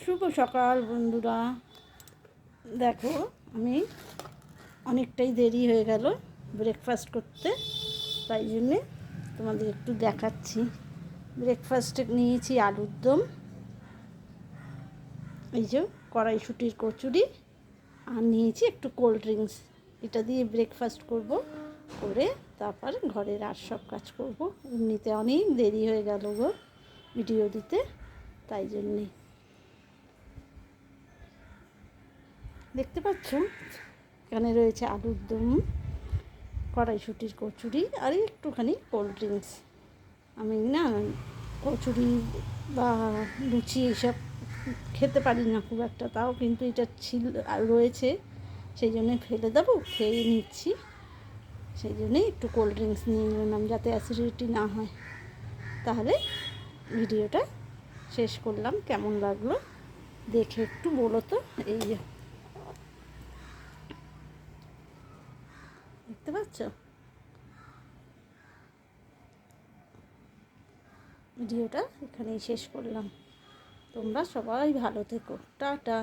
শুভ সকাল বন্ধুরা। দেখো আমি অনেকটাই দেরি হয়ে গেল ব্রেকফাস্ট করতে, তাই জন্যে তোমাদের একটু দেখাচ্ছি। ব্রেকফাস্টে নিয়েছি আলুর দম, এই যে কড়াইশুঁটির কচুরি, আর নিয়েছি একটু কোল্ড ড্রিঙ্কস। এটা দিয়ে ব্রেকফাস্ট করব, করে তারপর ঘরের আর সব কাজ করব। এমনিতে অনেক দেরি হয়ে গেল গো ভিডিও দিতে, তাই জন্যে। দেখতে পাচ্ছ এখানে রয়েছে আলুর দম, কড়াইশুঁটির কচুরি আর একটুখানি কোল্ড ড্রিঙ্কস। আমি না কচুরি বা লুচি এইসব খেতে পারি না খুব একটা, তাও কিন্তু এটা ছিল আর রয়েছে, সেই জন্যে ফেলে দেবো, খেয়ে নিচ্ছি। সেই জন্যেই একটু কোল্ড ড্রিঙ্কস নিয়ে নিলাম, যাতে অ্যাসিডিটি না হয়। তাহলে ভিডিওটা শেষ করলাম, কেমন লাগলো দেখে একটু বলো তো। এই যে দেখতে পাচ্ছ, ভিডিওটা এখানেই শেষ করলাম। তোমরা সবাই ভালো থেকো, টাটা।